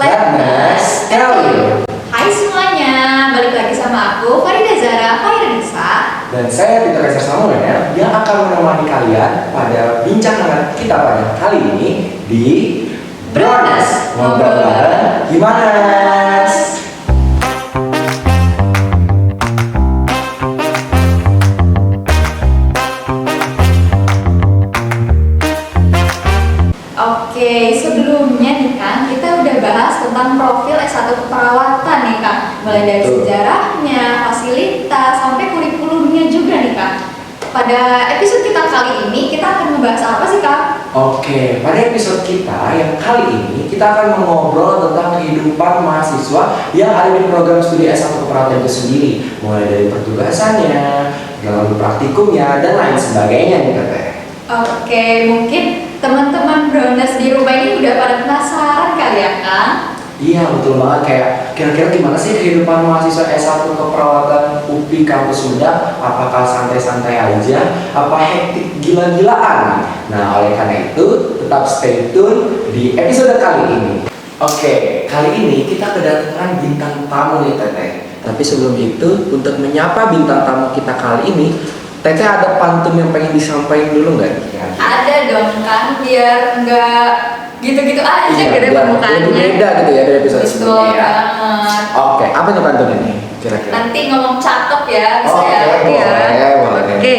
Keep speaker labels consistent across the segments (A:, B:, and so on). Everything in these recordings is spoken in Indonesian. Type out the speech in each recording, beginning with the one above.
A: Let's tell you.
B: Hai semuanya, balik lagi sama aku Farida Zara Khairunisa.
A: Dan saya Tito Kaisar Samuel yang akan menemani kalian pada bincang hangat kita pada kali ini di
B: Bronas
A: Ngobrol Bareng Gimana?
B: Oke, sebelumnya nih kan kita udah bahas tentang profil S1 keperawatan nih Kak. Mulai dari
A: Betul.
B: sejarahnya, fasilitas, sampai kurikulumnya juga nih Kak. Pada episode kita kali ini kita akan membahas apa sih Kak?
A: Oke, pada episode kita yang kali ini kita akan mengobrol tentang kehidupan mahasiswa yang ada di program studi S1 keperawatan itu sendiri, mulai dari pertugasannya, lalu praktikumnya, dan lain sebagainya nih Teteh.
B: Oke, mungkin teman-teman Bronas di rumah ini udah pada penasaran kali ya Kak?
A: Iya betul banget, kayak kira-kira gimana sih kehidupan mahasiswa S1 keperawatan UPI Kampus Sunda? Apakah santai-santai aja? Apa hektik gila-gilaan? Nah oleh karena itu tetap stay tune di episode kali ini. Oke, kali ini kita kedatangan bintang tamu nih Teteh. Tapi sebelum itu, untuk menyapa bintang tamu kita kali ini, Teteh ada pantun yang pengen disampaikan dulu nggak?
B: Ada dong kan, biar nggak gitu-gitu aja
A: Iya,
B: gitu
A: biar
B: pembukaannya.
A: lebih beda gitu ya dari episode
B: Betul
A: sebelumnya ya.
B: banget.
A: Oke, apa nih pantunnya nih kira-kira?
B: Nanti ngomong cakep ya, bisa
A: Oke,
B: ya?
A: boleh.
B: Oke.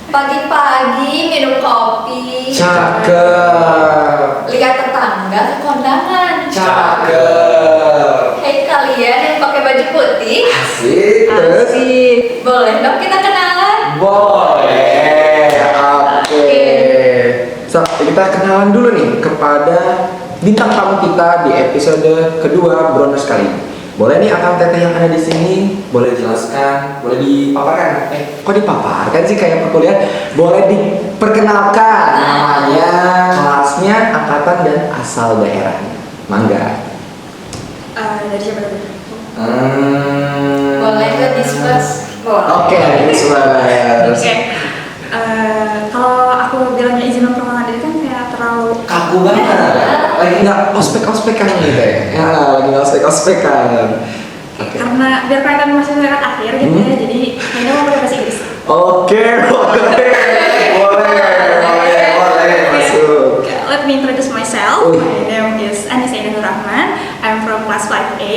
B: Pagi-pagi minum kopi.
A: Cakep.
B: Lihat tetangga ke kondangan.
A: Cakep.
B: Hei kalian yang pakai baju putih.
A: Asik, terus?
B: Asik. Boleh dong kita kenalan?
A: Boleh. Oke. So, kita kenalan dulu nih kepada bintang tamu kita di episode kedua Bronas kali ini. Boleh nih akang teteh yang ada di sini, boleh dijelaskan, boleh dipaparkan. Kok dipaparkan sih kayak perkuliahan? Boleh diperkenalkan namanya, kelasnya, angkatan dan asal daerahnya. Mangga.
C: Dari siapa dulu?
B: Boleh ke discuss? Boleh.
A: Oke, discuss.
C: Oke. Kalau aku bilangnya izin memperkenalkan diri kan kayak terlalu
A: Kaku banget. Lagi nggak ospek-ospekan gitu ya? Lagi nggak ospek-ospekan. Oke.
C: karena biar kelihatan masih dekat akhir gitu ya. Jadi kayaknya mau pakai bahasa Inggris.
A: Oke, boleh, masuk.
C: Okay, let me introduce myself.
A: Uy.
C: My name is Anissa Indah Rahman. I'm from class 5A.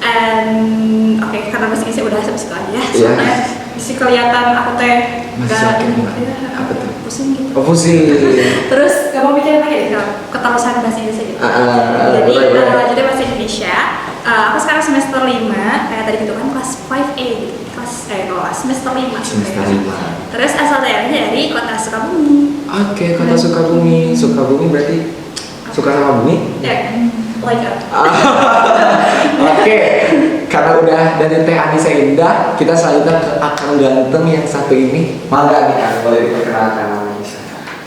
C: And karena bahasa Inggrisnya udah habis itu aja ya.
A: Iya.
C: Soalnya bisa kelihatan aku teh
A: Masih
C: nggak
A: sakit
C: ini
A: gimana?
C: gitu ya,
A: Apa tuh?
C: pusing gitu.
A: Oh, pusing.
C: Terus gak mau bicara lagi deh kalau keterusan bahasa Indonesia gitu. Jadi
A: boleh.
C: lanjutnya bahasa Indonesia. Aku sekarang semester 5, kayak tadi gitu kan kelas 5A gitu. Kelas semester 5.
A: Semester 5.
C: Terus asal daerahnya dari kota Sukabumi.
A: Oke, kota Sukabumi. Sukabumi berarti suka sama bumi?
C: Ya, like
A: Oke, karena udah dari Teh Anissa Indah, kita selanjutnya ke akang ganteng yang satu ini. Mangga nih Kang, boleh diperkenalkan namanya.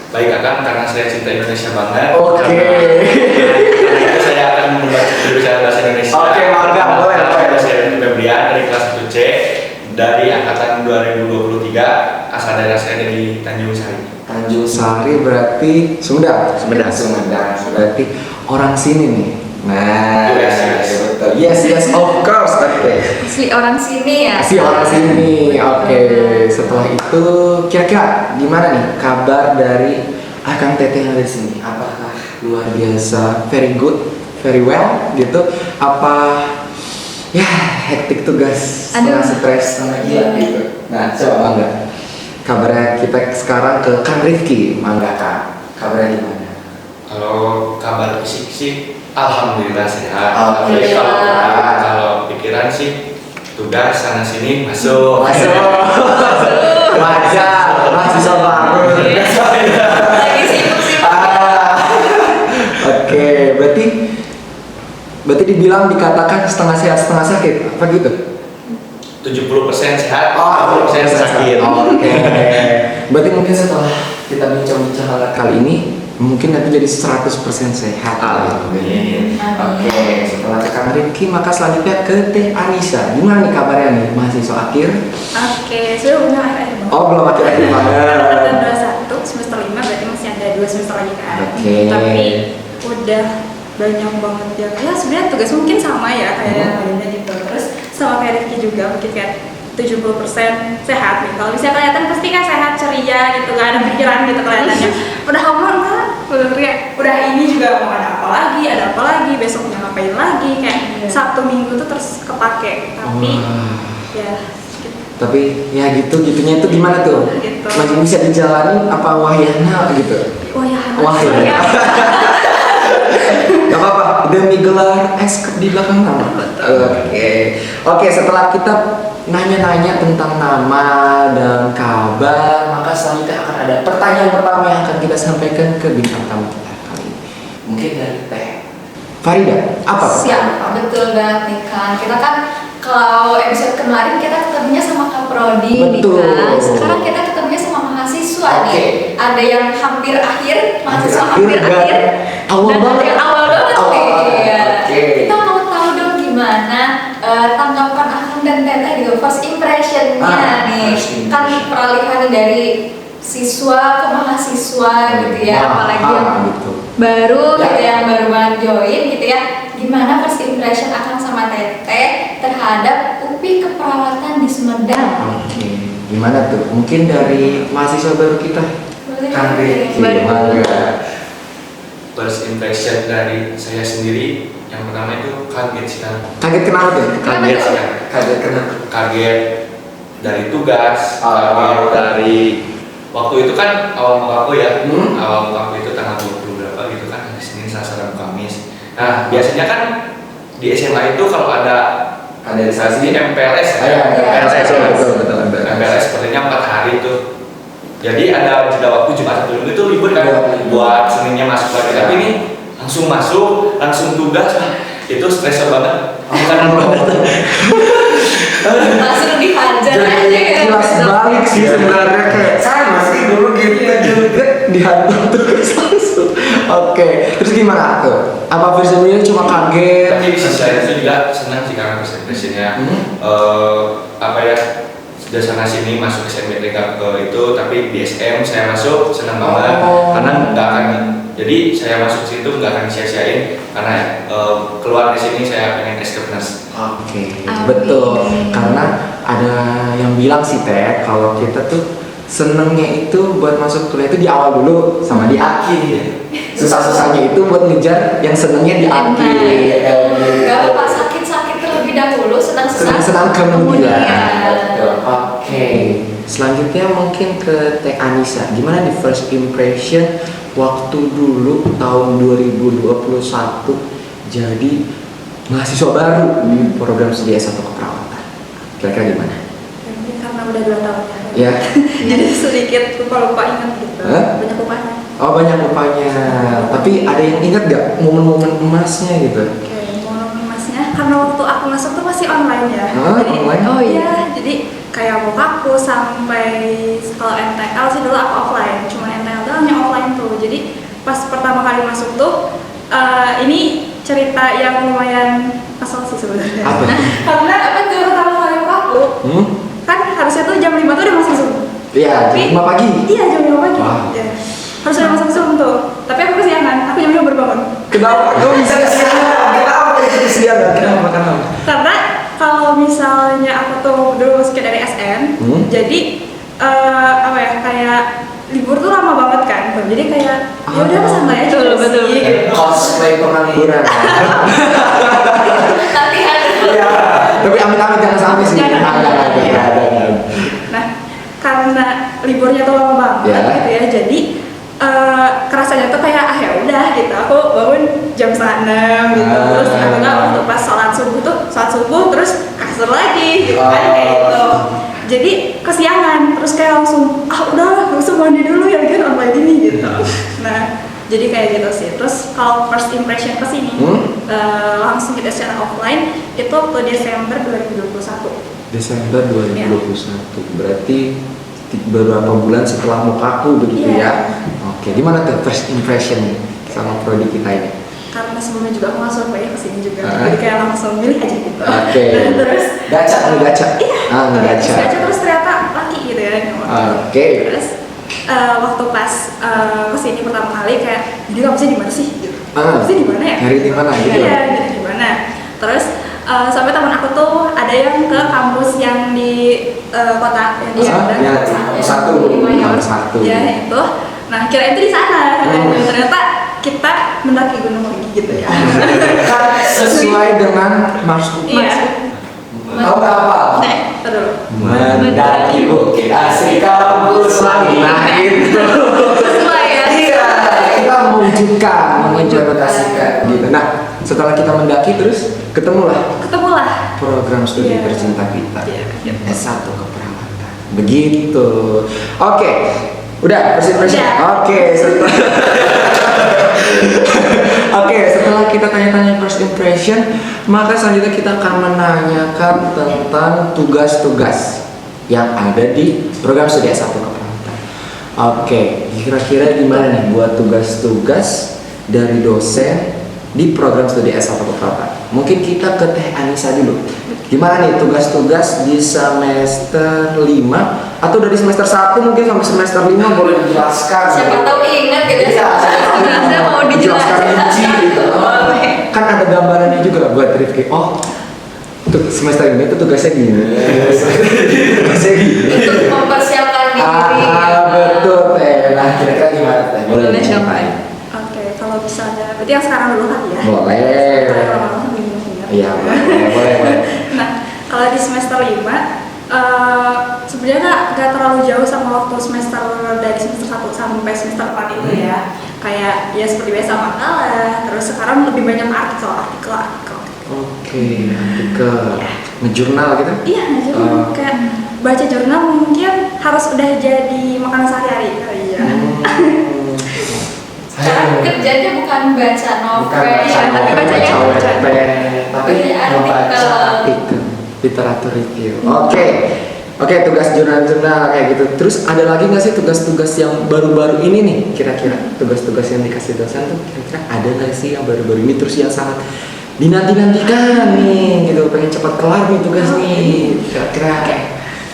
D: Baik Akang, karena saya cinta Indonesia banget.
A: Oke.
D: Karena itu saya akan berbicara bahasa Indonesia.
A: Oke, mangga, boleh.
D: Saya Febrian dari kelas 1C dari angkatan 2023. Asal daerah saya dari Tanjung Sari.
A: Tanjung Sari berarti Sumedang. Sumedang. Berarti orang sini nih. Nah,
D: Yes.
A: betul. Yes, of course, Teh.
B: Asli orang sini ya?
A: Si orang sini. Oke, setelah itu kira-kira gimana nih kabar dari akang teteh yang ada di sini? Apakah luar biasa, very good, very well gitu? Apa ya hektik tugas, setengah
B: Aduh.
A: stres, setengah gila gitu? Nah, coba Mangga. Kabarnya kita sekarang ke Kang Rifki, Mangga Kang. Kabarnya gimana?
D: Kalau kabar fisik sih, alhamdulillah sehat.
A: Alhamdulillah.
D: Tapi kalau pikiran sih, tugas sana sini masuk.
A: Wajar, mahasiswa baru.
B: Lagi sibuk-sibuk.
A: Oke, berarti dibilang dikatakan setengah sehat setengah sakit, apa gitu?
D: 70% sehat,
A: Oh,
D: 30% sakit.
A: Oke. Berarti mungkin setelah kita bincang-bincang hangat kali ini, mungkin nanti jadi 100% sehat.
D: Amin.
A: Oke, setelah ke Kang Rifki, maka selanjutnya ke Teh Anissa. Gimana nih kabarnya nih, mahasiswa akhir?
C: Sudah punya akhir-akhir banget.
A: Oh, belum akhir-akhir banget.
C: Angkatan 21 semester 5 berarti masih ada 2 semester lagi kan.
A: Oke.
C: Tapi udah banyak banget ya sebenarnya tugas mungkin sama ya kayak yang lainnya gitu. Terus sama kayak Rifki juga mungkin kayak 70% sehat nih. Kalau bisa kelihatan pasti kan sehat, ceria gitu, gak ada pikiran gitu kelihatannya. Udah ngomong kan, udah ini juga mau ada apa lagi, besoknya ngapain lagi, kayak Sabtu Minggu tuh terus kepake. Tapi ya gitu.
A: Tapi ya gitunya itu gimana tuh?
C: Gitu.
A: Masih bisa dijalani apa wahyana gitu?
C: Wahyana.
A: Gak apa-apa, demi gelar escort di belakang nama. Oke, setelah kita nanya-nanya tentang nama dan kabar, maka selanjutnya akan ada pertanyaan pertama yang akan kita sampaikan ke bintang tamu kita kali ini. Mungkin dari Teh Farida, apa?
B: Siap, betul banget nih kan. Kita kan kalau episode kemarin kita ketemunya sama Kak Prodi nih
A: Betul.
B: kan. Sekarang kita ketemunya sama mahasiswa
A: Oke.
B: nih. Ada yang hampir akhir, mahasiswa
A: Hampir
B: hampir
A: dan
B: akhir.
A: awal
B: dan
A: banget.
B: ada yang awal banget
A: Awal
B: nih.
A: banget,
B: Iya.
A: oke.
B: Kita mau tahu dong gimana tanggapan Akang dan Teteh gitu, first impression-nya nih.
A: First impression.
B: Kan peralihan dari siswa ke mahasiswa gitu ya, apalagi yang
A: gitu.
B: baru
A: Ya.
B: gitu yang baru banget join gitu ya. Gimana first impression Akang sama Teteh terhadap UPI Keperawatan di Sumedang?
A: Oke, gimana tuh? Mungkin dari mahasiswa baru kita.
B: Boleh
A: Kang
B: dari
A: Rifki,
B: baru.
A: mangga.
D: First impression dari saya sendiri yang pertama itu kaget sih kan.
A: Kaget kenapa tuh?
B: Kenapa
D: Kaget
B: tuh?
D: sih kan.
A: Kaget kenapa?
D: Kaget dari tugas, kaget dari waktu itu kan awal muka aku ya, awal muka aku itu tanggal 20 berapa gitu kan, hari Senin, Selasa, Rabu, Kamis. Nah biasanya kan di SMA itu kalau ada
A: Kaderisasi.
D: MPLS
A: Ah, ya,
D: MPLS
A: betul.
D: MPLS sepertinya 4 hari itu. Jadi ada jeda waktu Jumat Sabtu Minggu itu libur kan,
A: Iya.
D: buat Seninnya masuk lagi. Tapi ini langsung masuk, langsung tugas, itu stresor banget.
B: Langsung dihajar aja
A: Jadi
B: ya.
A: kelas balik sih sebenarnya kayak sama sih dulu gitu juga dihantam terus langsung. Oke, terus gimana tuh? Apa versi cuma kaget?
D: Tapi di sisi lain itu juga senang sih karena presentasinya apa ya, sudah sana sini masuk SMPTK ke itu, tapi di SM saya masuk senang banget karena nggak akan, jadi saya masuk situ nggak akan sia-siain karena keluar di sini saya pengen escape nurse.
A: Oke,
B: Amin.
A: betul. Karena ada yang bilang sih Teh, kalau kita tuh senengnya itu buat masuk kuliah itu di awal dulu sama di akhir. Susah-susahnya itu buat ngejar yang senengnya di akhir.
B: Gak apa sakit-sakit terlebih dahulu, senang-senang
A: Senang kemudian.
B: kemudian.
A: Oke. Selanjutnya mungkin ke Teh Anissa. Gimana di first impression waktu dulu tahun 2021 jadi mahasiswa baru di program studi S1 keperawatan? Kira-kira gimana?
C: Mungkin karena udah 2 tahun
A: Ya.
C: jadi sedikit lupa ingat gitu.
A: Hah?
C: Banyak lupanya.
A: Oh, banyak lupanya. Tapi ada yang ingat gak momen-momen emasnya gitu?
C: Oke, momen emasnya karena waktu aku masuk tuh masih online ya.
A: Hah,
C: Jadi,
A: online?
C: Oh iya, jadi kayak aku sampai kalau NTL sih dulu aku offline, cuma NTL tuh hanya offline tuh. Jadi pas pertama kali masuk tuh ini cerita yang lumayan kesel sih sebenarnya.
A: Apa?
C: Karena apa tuh pertama kali aku kan harusnya tuh jam 5 tuh udah masuk Zoom.
A: Iya,
C: Tapi-
A: jam 5 pagi.
C: Iya, jam 5 pagi.
A: Wah.
C: Ya. Harus udah masuk Zoom tuh. Tapi aku kesiangan, aku jam 5 baru bangun.
A: Kenapa? Kau bisa kesiangan? Kenapa itu kesiangan? Kenapa?
C: Karena kalau misalnya aku tuh dulu masuknya dari SN, jadi apa ya, kayak libur tuh lama banget kan tuh. Jadi kayak ya udah santai aja.
B: Betul.
C: Gitu.
A: Cosplay pengangguran.
B: Latihan.
A: Iya. Tapi amit-amit jangan sampai sih.
C: Jangan.
A: Ada.
C: Nah, karena liburnya tuh lama banget
A: Ya.
C: gitu ya, jadi kerasanya tuh kayak ya udah gitu. Aku bangun jam 6 gitu, terus atau enggak waktu pas sholat subuh terus kasur lagi gitu kan kayak gitu. Jadi kesiangan, terus kayak langsung udah langsung mandi dulu ya kan online ini gitu. Nah, jadi kayak gitu sih. Terus kalau first impression kesini langsung kita secara offline itu waktu Desember 2021.
A: Desember 2021. Berarti beberapa bulan setelah mukaku begitu
C: Iya.
A: ya. Oke, gimana tuh first impression sama prodi kita ini?
C: Karena sebelumnya juga aku langsung pengen kesini juga,
A: Ah.
C: jadi kayak langsung milih aja gitu.
A: Oke.
C: Dan terus
A: Gacha.
C: terus gacha terus ternyata laki gitu ya.
A: Oke.
C: Terus waktu pas kesini pertama kali kayak jadi kamu sih di mana sih? Gitu. apa sih di mana ya?
A: Nyari di mana gitu?
C: Iya, nyari di mana. Terus sampai teman aku tuh ada yang ke kampus yang di kota yang di Sumedang.
A: Ya, satu.
C: Ya itu. Nah kira itu di sana. Ternyata kita mendaki gunung lagi gitu ya.
A: Kan sesuai dengan maksud.
C: Iya.
A: Tahu nggak apa?
C: Terus.
A: Mendaki bukit asri kampus lagi. Nah itu.
C: Sesuai ya.
A: Iya, kita mengimplementasikan gitu. Nah, setelah kita mendaki terus ketemulah program studi
C: Iya.
A: tercinta kita.
C: Iya.
A: S1 keperawatan. Begitu. Oke. Udah, first impression.
C: Udah.
A: Oke, setelah kita tanya-tanya first impression, maka selanjutnya kita akan menanyakan tentang tugas-tugas yang ada di program studi S1 keperawatan. Oke, kira-kira gimana nih buat tugas-tugas dari dosen di program studi S1 keperawatan? Mungkin kita ke Teh Anissa dulu. Gimana nih tugas-tugas di semester 5 atau dari semester 1 mungkin sampai semester 5 boleh dijelaskan?
B: Siapa tahu ingat gitu ya. Tugasnya mau
A: Dijelaskan
B: dijelasin.
A: rinci gitu. Kan ada gambarannya juga buat Rifki. Oh, untuk semester ini tuh tugasnya gini. Tugasnya gini.
B: Untuk mempersiapkan diri.
A: Betul Teh. Nah, kira-kira gimana Teh?
B: Boleh
A: diceritain?
C: Oke, kalau misalnya berarti yang sekarang dulu kan ya.
A: Boleh.
C: Karena lama-lama bingung-bingung.
A: Iya, boleh.
C: Nah, kalau di semester 5 sebenarnya nggak terlalu jauh sama waktu semester dari semester 1 sampai semester 4 itu ya. Kayak ya seperti biasa makalah, terus sekarang lebih banyak artikel.
A: Oke, artikel ngejurnal gitu?
C: Iya, jadi kayak baca jurnal mungkin harus udah jadi makanan sehari-hari kali ya.
B: Sekarang kerjanya bukan baca novel,
C: tapi bacanya
A: tapi
B: Baca
A: membaca artikel, literatur review. Oke, tugas jurnal-jurnal kayak gitu. Terus ada lagi nggak sih tugas-tugas yang baru-baru ini nih? Kira-kira tugas-tugas yang dikasih dosen tuh kira-kira ada nggak sih yang baru-baru ini terus yang sangat dinanti-nantikan nih gitu, pengen cepat kelar nih tugas nih kira-kira?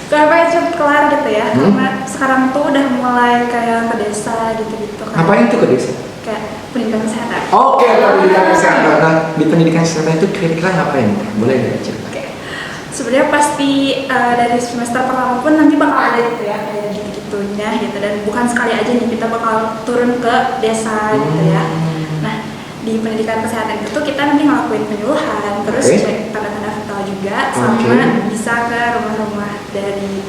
C: Kenapa cepet kelar gitu ya? Karena sekarang tuh udah mulai kayak ke desa gitu-gitu kan.
A: Ngapain tuh ke desa?
C: Kayak pendidikan kesehatan.
A: Oke, pendidikan kesehatan. Nah, di pendidikan kesehatan itu kira-kira ngapain? Boleh nggak cerita?
C: Sebenarnya pasti dari semester pertama pun nanti bakal ada gitu ya kayak gitu-gitunya gitu, dan bukan sekali aja nih kita bakal turun ke desa gitu ya. Nah di pendidikan kesehatan itu kita nanti ngelakuin penyuluhan, terus cek tanda-tanda vital juga, sama bisa ke rumah-rumah dari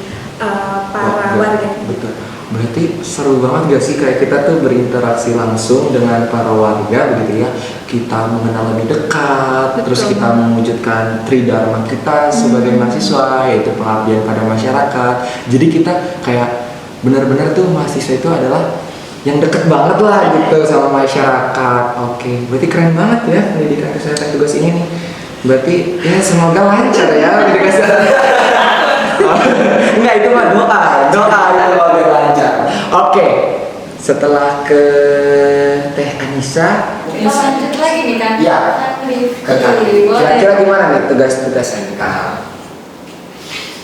C: para warga.
A: Betul. Berarti seru banget gak sih kayak kita tuh berinteraksi langsung dengan para warga begitu ya. Kita mengenal lebih dekat, terus kita mewujudkan tridharma kita sebagai mahasiswa, yaitu pengabdian pada masyarakat. Jadi kita kayak benar-benar tuh mahasiswa itu adalah yang deket banget lah gitu sama masyarakat. Oke, berarti keren banget ya pendidikan kesehatan tugas ini nih. Berarti ya semoga lancar ya pendidikan kesehatan. Enggak, itu mah doa itu biar lancar. Oke, setelah ke Teh Anissa,
B: Kita lanjut lagi nih kan?
A: Iya. Kira-kira gimana nih tugas-tugas yang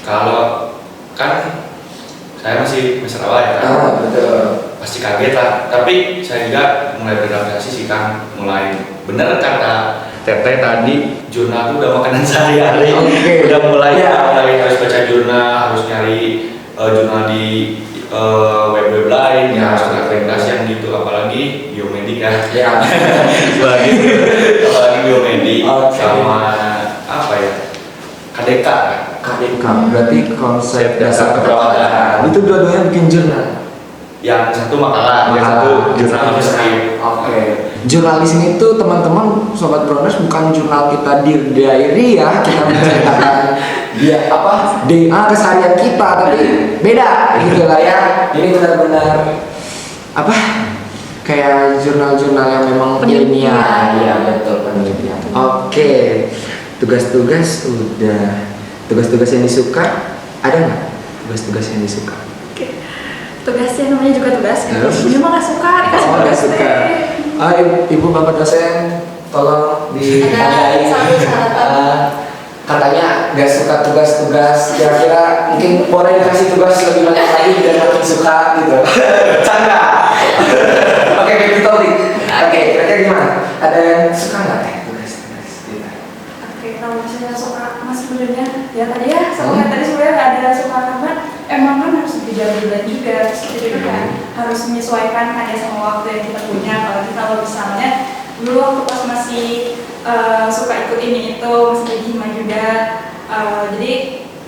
D: Kalau kan saya masih semester awal ya kan,
A: betul.
D: pasti kaget lah. Tapi saya juga mulai beradaptasi sih kan, mulai bener kata Teteh tadi, jurnal itu udah makanan sehari-hari. Udah mulai harus baca jurnal, harus nyari jurnal di web-web lain, ya harus akreditasi yang gitu, apalagi biomedik ya. apalagi biomedik sama apa ya, KDK.
A: Berarti konsep
D: dasar keperawatan.
A: itu dua-duanya bikin jurnal.
D: Yang satu makalah, yang satu jurnal manuskrip.
A: Oke. Jurnalis ini tuh teman-teman sobat Browners bukan jurnal kita di diary ya, kita menceritakan dia DA keseharian kita, tapi beda gitu lah ya. Ini benar-benar kayak jurnal-jurnal yang memang ilmiah. Iya betul, penelitian. Oke. Tugas-tugas udah. Tugas-tugas yang disuka ada nggak? Tugas-tugas yang disuka?
C: Tugasnya namanya juga tugas kan? Ini mah nggak suka dikasih tugas
A: suka. Ibu bapak dosen tolong
B: Ada satu syarat.
A: katanya nggak suka tugas-tugas, kira-kira mungkin boleh dikasih tugas lebih banyak lagi biar makin suka gitu. Canda. Oke, kita nih. Oke, kira-kira gimana? Ada yang suka nggak tugas kita?
C: Oke, kalau misalnya suka mas sebenarnya ya tadi ya sama tadi sebenarnya nggak ada suka karena emang kan harus dijalankan juga, seperti itu kan harus menyesuaikan kan ya sama waktu yang kita punya. Apalagi kalau misalnya dulu waktu pas masih suka ikut ini itu masih jadi hima juga, jadi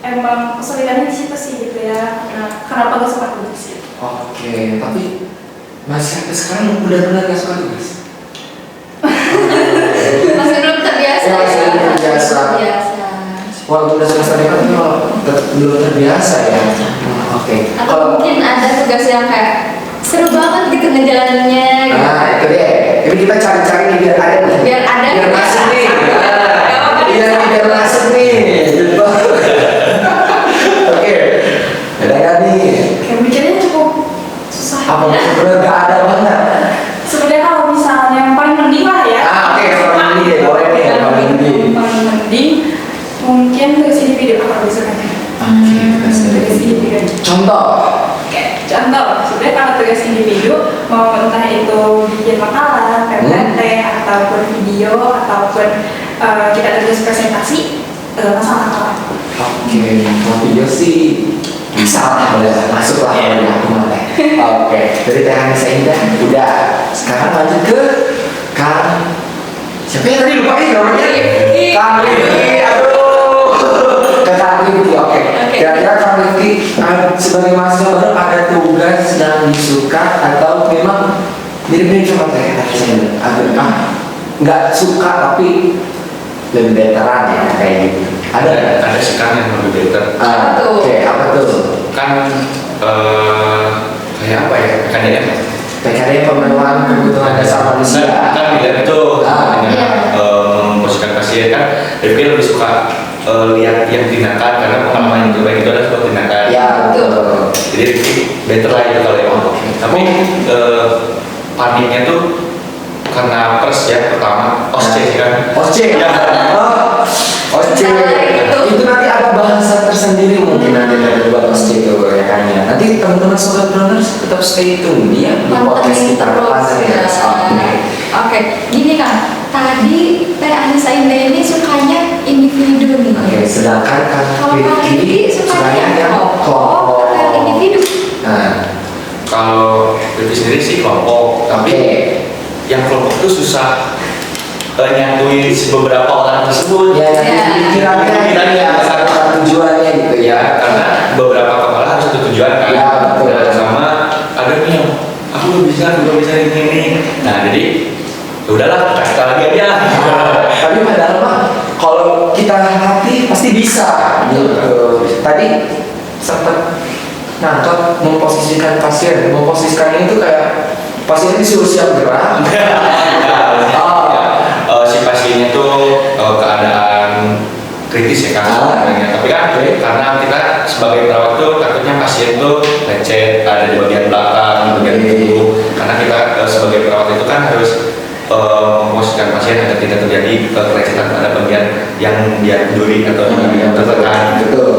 C: emang kesulitannya di situ sih gitu ya. Kenapa gak suka tugas sih?
A: Oke, tapi masih sampai sekarang benar-benar nggak suka tugas?
B: Masih belum terbiasa.
A: Ya, masih belum terbiasa. Waktu udah semester 5 itu belum terbiasa ya. Oke.
B: Atau mungkin ada tugas yang kayak seru banget gitu ngejalaninnya gitu.
A: Nah, itu deh. Ini kita cari-cari nih biar ada nih.
B: Biar ada
A: Biar
B: gitu.
A: masuk nih. Biar masuk nih. Gitu. Oke. Ada nggak nih?
C: Kayak mikirnya cukup susah.
A: Apa benar nggak ada banget?
C: Sebenarnya kalau misalnya yang paling mending lah ya.
A: Oke, paling mending deh. Boleh nih, yang paling mending.
C: Paling mending mungkin tugas individu kalau bisa kan.
A: Oke, tugas
C: Tugas individu.
A: Contoh.
C: Oke, contoh, sebenarnya kalau tugas individu mau entah itu bikin makalah, PPT, ataupun video, ataupun kita ada tugas presentasi, masalah.
A: Oke, kalau video sih bisa lah, boleh masuk lah kalau di aku mah. Oke, dari Teh Anissa Indah udah. Sekarang lanjut ke Kang. Siapa yang tadi lupa namanya? Kang Rifki. Aduh. Ke Kang Rifki. Oke. Kira-kira Kang Rifki sebagai mahasiswa baru ada tugas yang disuka atau memang mirip-mirip sama Teh Anissa Indah? Agak nggak suka tapi lebih veteran ya kayak gitu.
D: Ada sih kan yang lebih better.
A: Oke, apa tuh?
D: Kan kayak apa ya? PKDM.
A: PKDM pemenuhan kebutuhan dasar manusia.
D: Kan beda itu dengan memposisikan pasien kan. Tapi lebih suka lihat yang tindakan karena pengalaman yang terbaik itu adalah sebuah tindakan.
A: Ya, betul.
D: Jadi better lah itu kalau emang. Tapi paniknya tuh karena pers ya pertama OSCE sih kan.
A: OSCE.
D: Ya.
A: OSCE. Itu nanti ada bahasa tersendiri mungkin nanti dari buat OSCE itu ya kan ya. Nanti teman-teman sobat runners tetap stay tune ya di podcast kita
B: terus ya. Oke, gini kan. Tadi Teh Anissa Indah ini sukanya individu nih.
A: Oke, sedangkan Kang
B: Kalau Kang Rifki sukanya yang kelompok atau individu?
A: Nah,
D: Kalau Rifki sendiri sih kelompok, tapi yang kelompok itu susah nyatuin beberapa orang tersebut.
A: ya kira-kira ya satu tujuannya gitu ya.
D: Karena beberapa kepala harus satu tujuan kan.
A: Ya, betul.
D: Dan sama ada nih yang aku belum bisa ini. Nah jadi ya udahlah kasih tahu lagi aja.
A: Tapi padahal mah kalau kita hati pasti bisa gitu. Tadi sempat nangkep memposisikan memposisikannya itu kayak pasien disuruh siap gerak.
D: Si pasiennya tuh keadaan kritis ya kan. Tapi kan karena kita sebagai perawat tuh takutnya pasien tuh lecet ada di bagian belakang, bagian tubuh. Karena kita sebagai perawat itu kan harus memposisikan pasien agar tidak terjadi kelecetan pada bagian yang dia peduli atau yang tertekan.
A: Betul.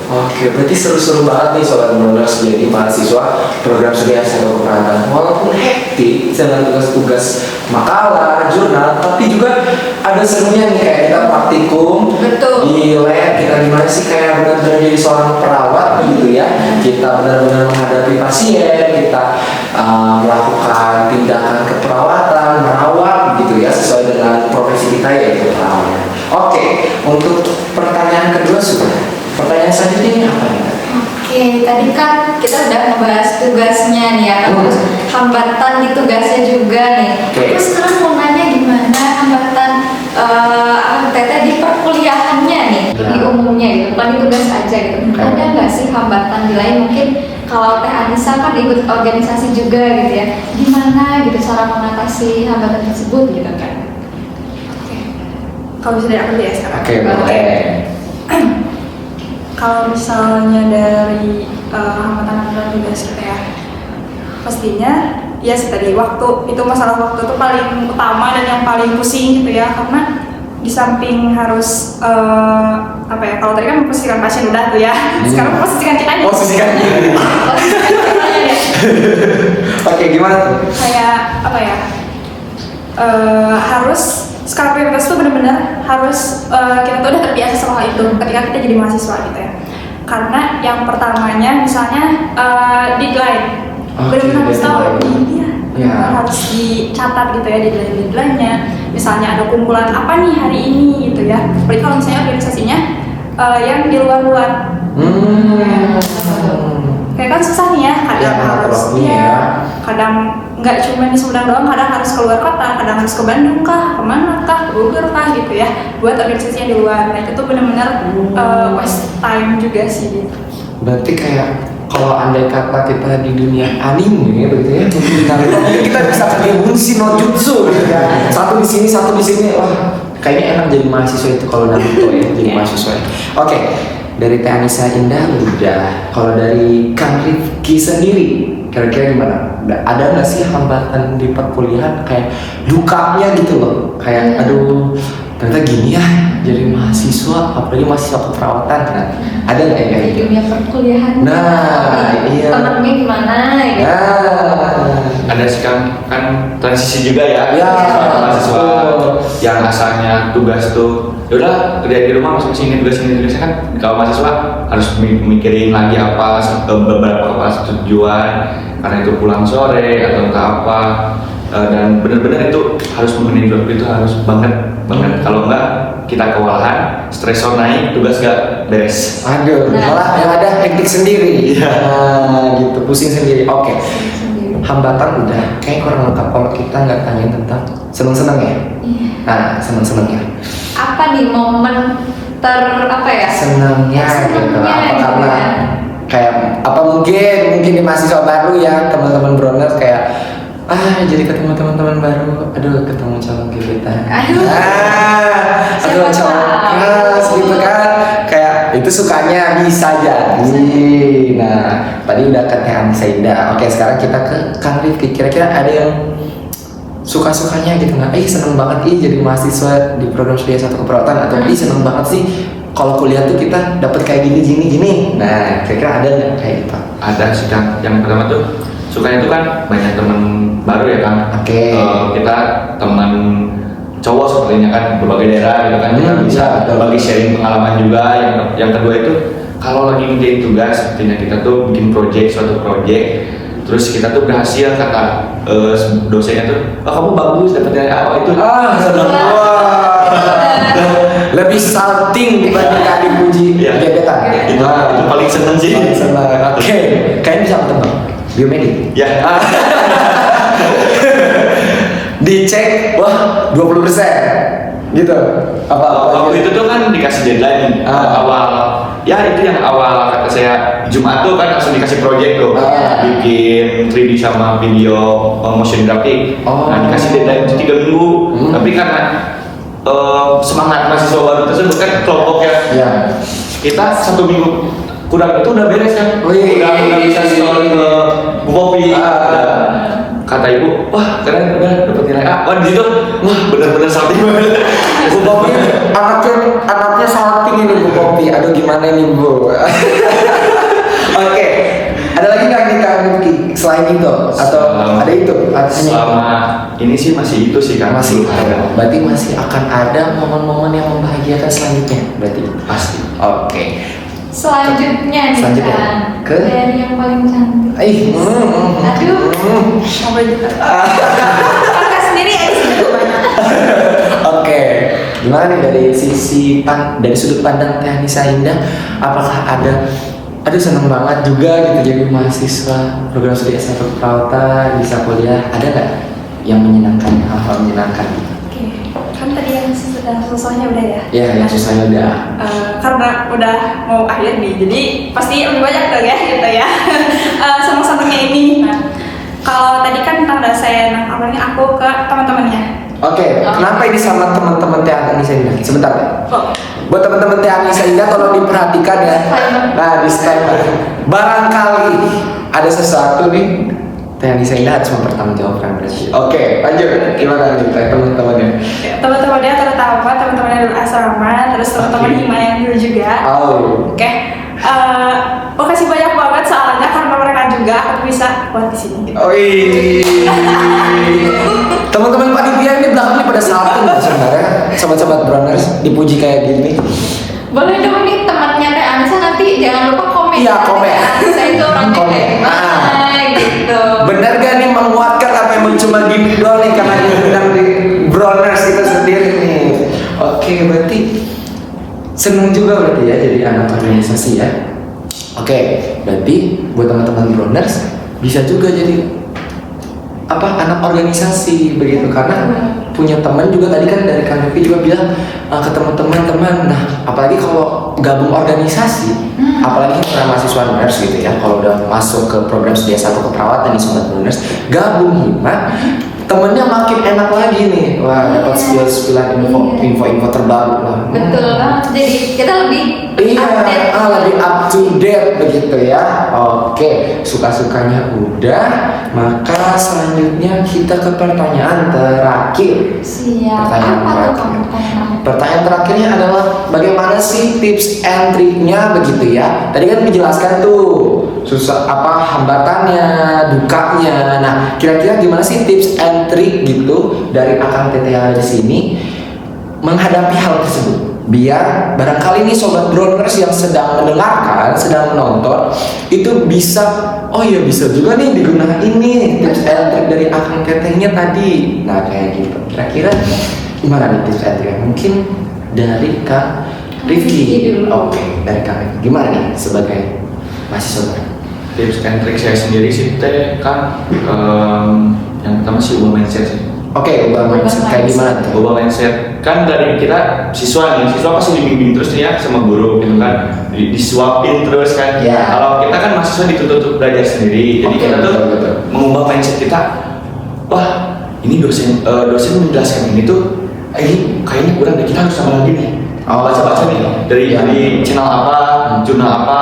A: Oke, berarti seru-seru banget nih sobat runners jadi mahasiswa program studi S1 keperawatan. Walaupun hektik dengan tugas-tugas makalah, jurnal, tapi juga ada serunya nih kayak kita praktikum di lab, kita gimana sih kayak benar-benar jadi seorang perawat begitu ya. Kita benar-benar menghadapi pasien, kita melakukan tindakan keperawatan, merawat gitu ya sesuai dengan profesi kita yaitu perawat. Oke, untuk pertanyaan kedua sudah. Pertanyaan selanjutnya ini apa nih?
B: Oke, tadi kan kita udah ngebahas tugasnya nih ya, terus hambatan di tugasnya juga nih. Terus sekarang mau nanya gimana hambatan Teteh di perkuliahannya nih, di umumnya gitu, bukan di tugas aja gitu. Ada nggak sih hambatan di lain? Mungkin kalau Teh Anissa kan ikut organisasi juga gitu ya, gimana gitu cara mengatasi hambatan tersebut gitu kan?
C: Oke. Kalau bisa dari aku ya sekarang.
A: Oke, boleh.
C: Kalau misalnya dari hambatan-hambatan tugas kita ya, pastinya ya tadi waktu itu masalah waktu itu paling utama dan yang paling pusing gitu ya, karena di samping harus apa ya, kalau tadi kan memposisikan pasien udah tuh ya, sekarang memposisikan kita aja.
A: Posisikan diri.
C: Posisikan kita aja deh.
A: Oke, gimana tuh?
C: Kayak apa ya? harus skala prioritas tuh benar-benar harus kita tuh udah terbiasa sama hal itu ketika kita jadi mahasiswa gitu ya. Karena yang pertamanya misalnya deadline, benar-benar harus tahu harus dicatat gitu ya deadline-nya. Misalnya ada kumpulan apa nih hari ini gitu ya. Apalagi kalau misalnya organisasinya yang di luar-luar. Kayak kan susah nih ya, kadang harus kadang nggak cuma di Sumedang doang, kadang harus keluar kota, kadang harus ke Bandung kah, kemana kah, ke Bogor kah gitu ya, buat organisasi yang di luar. Nah itu tuh benar-benar waste time juga sih.
A: Berarti kayak kalau andai kata kita di dunia anime begitu ya, kita bisa kayak Bunshi no Jutsu gitu ya. Satu di sini, wah kayaknya enak jadi mahasiswa itu kalau Naruto ya, jadi mahasiswa. Oke. Dari Teh Anissa Indah udah, kalau dari Kang Rifki sendiri kira-kira gimana? Ada nggak sih hambatan di perkuliahan kayak dukanya gitu loh, kayak aduh ternyata gini ya jadi mahasiswa, apalagi mahasiswa keperawatan kan? Ada nggak yang kayak
B: Di
A: gitu?
B: dunia perkuliahan.
A: Iya.
B: Temennya gimana gitu.
D: Ada sih kan transisi juga ya.
A: Ya.
D: Mahasiswa yang asalnya tugas tuh yaudah kerja di rumah masing-masing tugasnya kan, kalau mahasiswa harus mikirin lagi apa beberapa kepala tujuan karena itu pulang sore atau entah apa, dan benar-benar itu harus memenuhi job itu harus banget kalau enggak kita kewalahan, stresor naik, tugas gak beres.
A: Aduh, malah yang ada hektik sendiri. Nah, gitu, pusing sendiri. Oke. Hambatan udah, kayak kurang lengkap kalau kita nggak tanyain tentang seneng-seneng ya. Nah, seneng-seneng ya.
B: Apa nih momen apa ya?
A: Senengnya gitu.
B: Senengnya
A: Apa
B: gitu
A: karena
B: kan.
A: kayak apa mungkin di mahasiswa baru ya teman-teman Broners kayak jadi ketemu teman-teman baru, aduh ketemu calon gebetan, aduh
B: Siapa
A: cowok
B: tahu.
A: keras gitu kan, kayak itu sukanya bisa jadi. Nah tadi udah ke Teh Anissa Indah, oke sekarang kita ke Kang Rifki, kira-kira ada yang suka-sukanya gitu nggak? Seneng banget jadi mahasiswa di program studi S1 keperawatan, atau seneng banget sih kalau kuliah tuh kita dapat kayak gini. Nah kira-kira ada nggak kayak gitu?
D: Ada sih kan, yang pertama tuh sukanya itu kan banyak teman baru ya kan.
A: Oke.
D: Kita teman cowok sepertinya kan berbagai daerah gitu kan, kita bisa berbagi sharing pengalaman juga. Yang kedua itu kalau lagi ngerjain tugas sepertinya kita tuh bikin suatu project, terus kita tuh berhasil kata dosennya tuh, kamu bagus dapetnya itu
A: seneng lebih salting dibandingkan dipuji gebetan.
D: Itu paling seneng sih.
A: Oke, kayaknya bisa ketemu biomedik.
D: Ya.
A: Dicek, wah 20% gitu.
D: Waktu itu tuh kan dikasih deadline awal. Ya itu yang awal kata saya Jumat tuh kan langsung dikasih project tuh, bikin 3D sama video motion graphic. Nah dikasih deadline itu 3 minggu. Tapi karena semangat mahasiswa baru tersebut kan kelompoknya, kita 1 minggu kurang itu udah beres kan, udah bisa story ke Bu Popi. Kata ibu, wah keren udah dapet nilai A. Wah di situ, wah benar-benar salting banget.
A: Bu Popi anaknya salting ini Bu Popi. Aduh gimana nih Bu? Oke, ada lagi nggak nih Kang Rifki selain itu atau ada itu?
D: Selama ini sih masih itu sih kan.
A: Masih ada. Berarti masih akan ada momen-momen yang membahagiakan selanjutnya. Berarti pasti. Oke.
B: Selanjutnya nih kan, dari yang paling cantik. Aduh.
C: Apa juga? Kakak sendiri sih banyak.
A: Oke. Gimana nih dari dari sudut pandang Teh Anissa Indah, apakah ada seneng banget juga gitu jadi mahasiswa program studi S1 keperawatan, bisa kuliah, ada nggak yang menyenangkan, hal-hal menyenangkan?
C: Oke, kan tadi yang susahnya udah ya?
A: Ya, yang susahnya udah.
C: Karena udah mau akhir nih, jadi pasti lebih banyak tuh ya gitu ya. Seneng-senengnya ini. Nah, kalau tadi kan tentang dosen, apalagi aku ke teman-temannya.
A: Oke, kenapa ini sama teman-teman Teh Anissa Indah? Sebentar ya. Buat teman-teman Teh Anissa Indah tolong diperhatikan ya. Nah, disclaimer. Barangkali ada sesuatu nih Teh Anissa Indah harus mempertanggungjawabkan berarti. Oke, lanjut. Gimana nih teman-temannya?
C: Teman-temannya terutama teman-temannya dulu asrama, terus teman-teman Hima yang dulu juga. Oke. Makasih banyak banget soalnya karena mereka juga enggak, aku bisa kuat di sini. Gitu.
A: Teman-teman panitia ini belakang nih pada salting nggak sebenarnya, sobat-sobat Broners dipuji kayak gini.
B: Boleh dong nih temannya Teh Anissa nanti jangan lupa komen.
A: Iya, komen.
B: Saya itu orangnya
A: Komen.
B: kayak gimana gitu.
A: Bener gak nih menguatkan apa yang cuma gini doang nih karena diundang di Broners kita sendiri nih. Oke, berarti seneng juga berarti ya jadi anak organisasi ya. Oke, berarti buat teman-teman Broners bisa juga jadi anak organisasi begitu karena punya teman juga tadi kan dari Kang Rifki juga bilang ketemu teman-teman. Nah, apalagi kalau gabung organisasi, apalagi para mahasiswa nurse gitu ya, kalau udah masuk ke program studi S1 keperawatan di Sobat Nurse, gabung hima, temennya makin enak lagi nih. Wah, dapat skill-skillan info terbaru lah.
B: Betul banget. Jadi kita lebih update.
A: Lebih up to date begitu ya. Oke, suka-sukanya udah, maka selanjutnya kita ke pertanyaan terakhir.
B: Siap.
A: Pertanyaan
B: Apa tuh
A: terakhir.
B: kamu pertanyaan?
A: Pertanyaan terakhirnya adalah bagaimana sih tips and triknya begitu ya? Tadi kan dijelaskan tuh susah hambatannya, dukanya. Nah, kira-kira gimana sih tips and trik gitu dari Akang Teteh yang ada di sini menghadapi hal tersebut? Biar barangkali nih Sobat Broners yang sedang mendengarkan, sedang menonton itu bisa, oh iya bisa juga nih digunakan ini tips and trik dari Akang Tetehnya tadi. Nah, kayak gitu. Kira-kira gimana nih tips and trik? Mungkin dari Kak Rifki
B: dulu.
A: Oke, dari Kak Rifki. Gimana nih sebagai mahasiswa?
D: Tips and trik saya sendiri sih teh kan yang pertama sih ubah mindset sih.
A: Oke, ubah mindset kayak gimana tuh?
D: Ubah mindset kan dari kita siswa pasti dibimbing terus nih ya sama guru gitu kan, disuapin terus kan.
A: Ya.
D: Kalau kita kan mahasiswa dituntut untuk belajar sendiri, jadi
A: Oke,
D: kita tuh
A: betul.
D: mengubah mindset kita. Wah, ini dosen menjelaskan ini tuh, ini kayaknya kurang deh, kita harus sama lagi nih. Baca-baca nih dari channel apa, jurnal apa.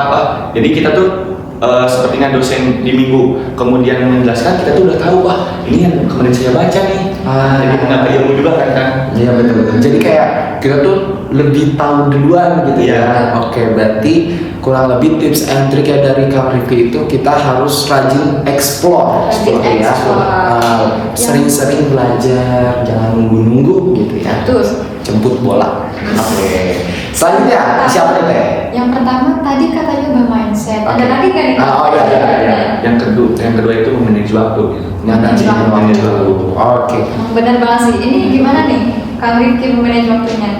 D: Jadi kita tuh sepertinya dosen di minggu kemudian menjelaskan, kita tuh udah tahu ini yang kemarin saya baca nih. Jadi menambah ilmu juga kan.
A: Iya betul. Jadi kayak kita tuh lebih tahu duluan gitu ya. Oke, berarti kurang lebih tips and trick ya dari Kak Rifki itu kita harus rajin explore seperti ya. Sering-sering belajar, jangan nunggu-nunggu gitu ya.
B: Betul.
A: Jemput bola. Oke. Selanjutnya siapa nih Teh?
B: Yang pertama tadi katanya ubah mindset. Ada lagi nggak nih?
A: Iya.
D: Yang kedua itu memanage waktu gitu.
A: Manage waktu. Oke.
B: Benar banget sih. Ini gimana nih Kang Rifki memanage waktunya?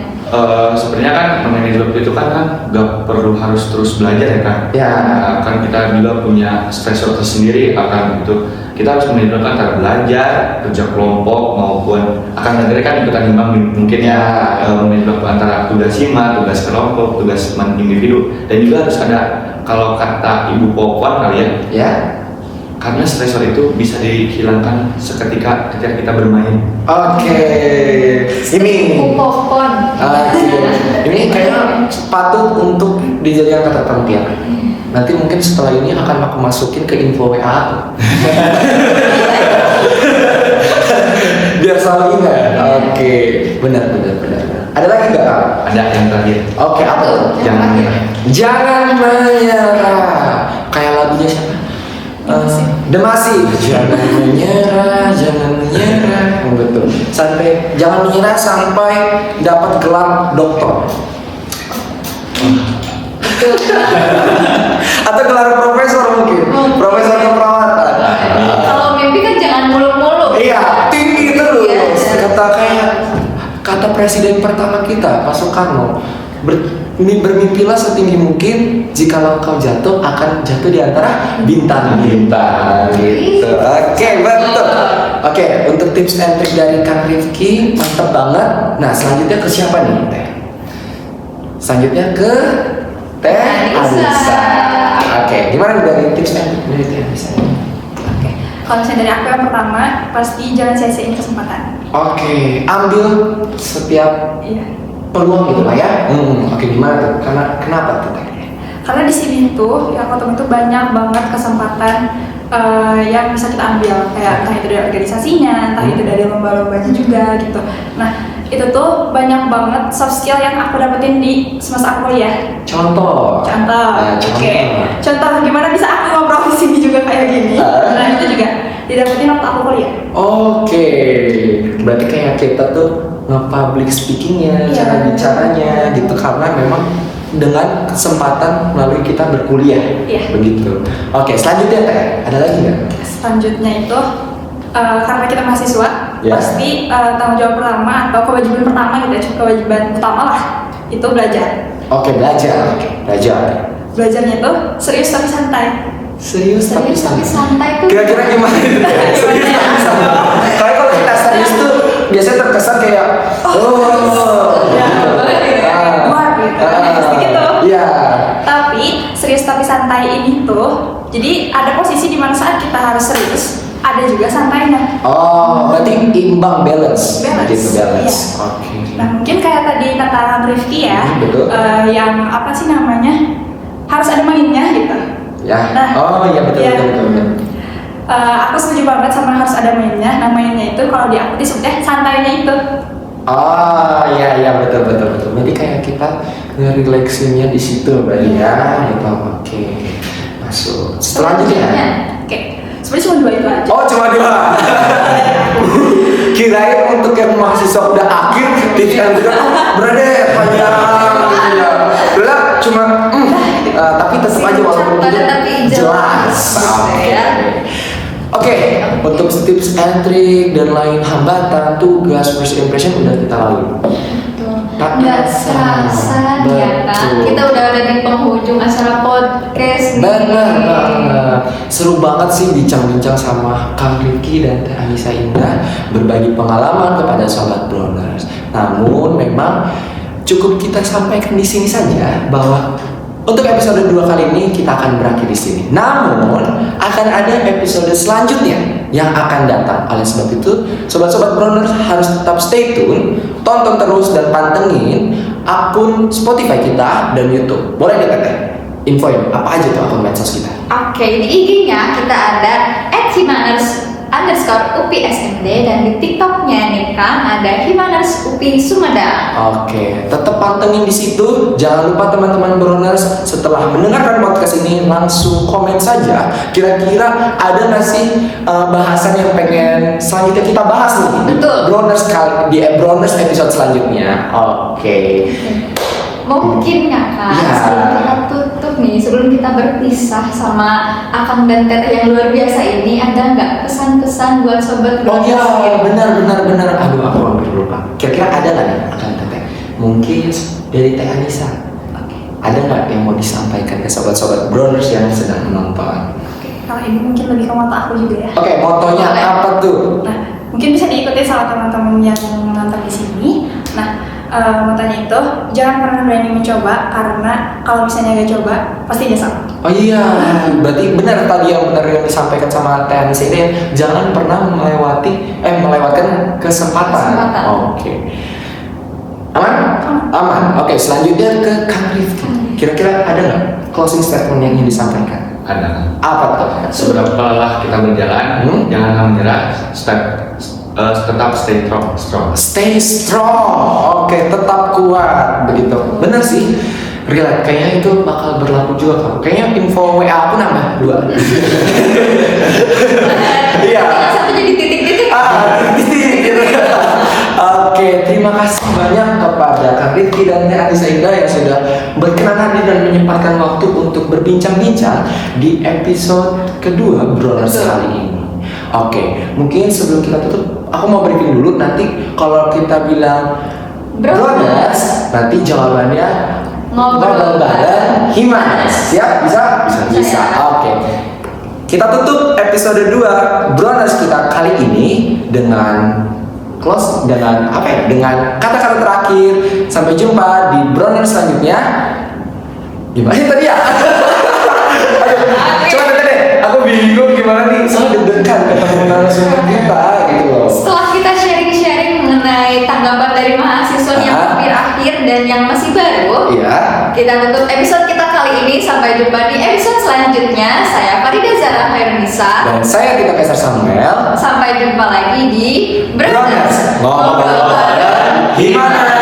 D: Sebenarnya kan memanage waktu itu kan nggak perlu harus terus belajar ya kan.
A: Ya.
D: Kan kita juga punya stressor tersendiri akan itu. Kita harus menentukan antara belajar, kerja kelompok maupun akan negeri kan ikutan imbang mungkin ya, menentukan antara tugas hima, tugas kelompok, tugas individu, dan juga harus ada kalau kata Ibu Popon kali ya.
A: Ya.
D: Karena stresor itu bisa dihilangkan seketika ketika kita bermain.
A: Oke. Ini.
B: Popon.
A: Ini kayaknya patut untuk dijadikan kata penting. Nanti mungkin setelah ini akan aku masukin ke info WA. Biar selalu ingat. Oke. Benar. Ada lagi nggak?
D: Ada yang terakhir.
A: Oke, apa tuh?
D: Jangan menyerah.
A: Jangan menyerah. Kayak lagunya siapa? Demasi. Jangan menyerah. Betul. Jangan menyerah sampai dapat gelar doktor. Atau gelar profesor mungkin. Profesor keperawatan.
B: Kalau mimpi kan jangan muluk-muluk.
A: Iya, tinggi terus. Kata presiden pertama kita, Pak Soekarno, bermimpilah setinggi mungkin. Jikalau kau jatuh, akan jatuh di antara bintang-bintang. Gitu. Oke, betul. Oke, untuk tips and trick dari Kang Rifki mantap banget. Nah, selanjutnya ke siapa nih, Teh? Selanjutnya ke Teh Anissa. Oke, gimana dari tips and trick dari Teh Anissa?
C: Oke. Kalau misalnya dari aku yang pertama, pasti jangan sia-siain kesempatan.
A: Oke, ambil setiap peluang gitu lah ya. Oke, gimana tuh? Kenapa tuh?
C: Karena di sini tuh yang aku temuin tuh banyak banget kesempatan yang bisa kita ambil, kayak entah itu dari organisasinya, entah itu dari lomba-lombanya juga gitu. Nah, itu tuh banyak banget soft skill yang aku dapetin di semasa aku kuliah.
A: Contoh.
C: Contoh, oke. Contoh gimana bisa aku ngobrol di sini juga kayak gini. Nah itu juga didapetin waktu aku kuliah.
A: Oke, berarti kayak kita tuh nge-public speakingnya,
C: Iya.
A: cara bicaranya gitu, karena memang dengan kesempatan melalui kita berkuliah,
C: Iya.
A: begitu. Oke, selanjutnya Teh, ada lagi nggak?
C: Selanjutnya itu karena kita mahasiswa,
A: Ya.
C: pasti tanggung jawab pertama atau kewajiban pertama gitu ya, kewajiban utama lah itu belajar.
A: Oke, belajar.
C: Belajarnya itu serius tapi santai.
A: Serius tapi
B: Serius tapi
A: santai.
B: santai tuh.
A: Kira-kira gimana? Serius tapi santai. Karena kalau kita serius tuh biasanya terkesan kayak
C: Ya, buat gitu. Pasti gitu.
A: Iya.
C: Tapi serius tapi santai ini tuh, jadi ada posisi di mana saat kita harus serius, ada juga santainya.
A: Oh, berarti imbang balance.
C: Balance,
A: Gitu balance.
C: iya.
A: Oke.
C: Nah mungkin kayak tadi kata Rifki ya,
A: Betul.
C: yang apa sih namanya, harus ada mainnya gitu.
A: Ya.
C: Nah,
A: Oh iya betul
C: iya.
A: betul betul. betul.
C: Aku setuju banget sama harus ada mainnya. Nah mainnya itu kalau di aku disebutnya santainya itu.
A: Oh iya betul betul betul. Berarti kayak kita nge-relaxingnya di situ berarti ya. Betul. Oke. Masuk. Selanjutnya.
C: Oke, sebenarnya cuma 2 itu aja.
A: Oh cuma 2. Kirain untuk yang mahasiswa udah akhir pikiran juga berada panjang gitu ya. Udah cuma tapi tetap aja walaupun
B: Padat
A: itu
B: tapi
A: jelas.
B: Oke, ya.
A: Oke, untuk tips and trick dan lain hambatan, tugas, first impression udah kita lalui.
B: Nggak serasa ya kan,
A: Betul.
B: kita udah ada di penghujung acara podcast nih.
A: Benar banget. Seru banget sih bincang-bincang sama Kang Rifki dan Teh Anissa Indah, berbagi pengalaman kepada sobat Broners. Namun memang cukup kita sampaikan di sini saja bahwa untuk episode 2 kali ini kita akan berakhir di sini. Namun akan ada episode selanjutnya yang akan datang. Oleh sebab itu, sobat-sobat Broners harus tetap stay tune, tonton terus dan pantengin akun Spotify kita dan YouTube. Boleh deh Teteh? Infoin apa aja tuh akun medsos kita?
B: Oke, di IG-nya kita ada @himaners_UPSMD dan di TikTok-nya nih kan ada Himaners UPI Sumedang.
A: Oke, tetap pantengin di situ. Jangan lupa teman-teman Broners setelah mendengarkan podcast ini langsung komen saja. Kira-kira ada nggak sih bahasan yang pengen selanjutnya kita bahas nih?
B: Betul.
A: Broners kali di Broners episode selanjutnya. Oke.
B: Mungkin nggak kan,
A: Iya.
B: sebelum kita tutup nih, sebelum kita berpisah sama Akang dan Teteh yang luar biasa ini, ada nggak pesan-pesan buat sobat
A: Oh
B: Broners?
A: iya, benar. Aduh, aku hampir lupa. Kira-kira ada nggak nih akan Teteh? Mungkin dari Teh Anissa. Ada nggak yang mau disampaikan ke sobat-sobat Broners yang sedang menonton?
C: Kalau ini mungkin lebih ke moto aku juga ya.
A: Oke, motonya
B: Boleh.
A: apa tuh?
C: Nah, mungkin bisa diikuti sama teman-teman yang nonton di sini. Nah, motonya itu jangan pernah berani mencoba, karena kalau misalnya gak coba pasti nyesal.
A: Oh iya, berarti benar tadi yang benar yang disampaikan sama Teh Anissa ini, jangan pernah melewatkan kesempatan.
B: Kesempatan.
A: Oke. Aman? Aman. Oke, selanjutnya ke Kang Rifki. Kira-kira ada nggak closing statement yang ingin disampaikan?
D: Ada.
A: Apa tuh?
D: Seberapa lelah kita berjalan, jangan menyerah. Tetap stay strong.
A: Stay strong. Oke, tetap kuat. Begitu. Benar sih. Real, kayaknya itu bakal berlaku juga kamu. Kayaknya info WA aku nambah 2. Iya.
B: Satu jadi titik-titik.
A: Gitu. Oke, terima kasih banyak kepada Kang Rifki dan Teh Anissa Indah yang sudah berkenan hadir dan menyempatkan waktu untuk berbincang-bincang di episode kedua Broners kali ini. Oke, mungkin sebelum kita tutup, aku mau briefing dulu. Nanti kalau kita bilang Broners, nanti jawabannya ngobrol bareng Himaners. Siap? Bisa? Bisa. Oke. Kita tutup episode 2 Broners kita kali ini dengan close dengan apa ya? Dengan kata-kata terakhir. Sampai jumpa di Broners selanjutnya. Gimana tadi ya? Aduh, coba deh. Aku bingung gimana nih. Soalnya deg-degan ketemu narasumber kita gitu loh.
B: Setelah kita sharing-sharing mengenai tanggapan dari mahasiswa yang hampir akhir dan yang masih baru,
A: Iya.
B: kita tutup episode kita kali ini. Sampai jumpa di episode selanjutnya. Saya Farida Zara Khairunisa.
A: Dan saya Tito Kaisar Samuel.
B: Sampai jumpa lagi di
A: Broners. Ngobrol bareng Gimana?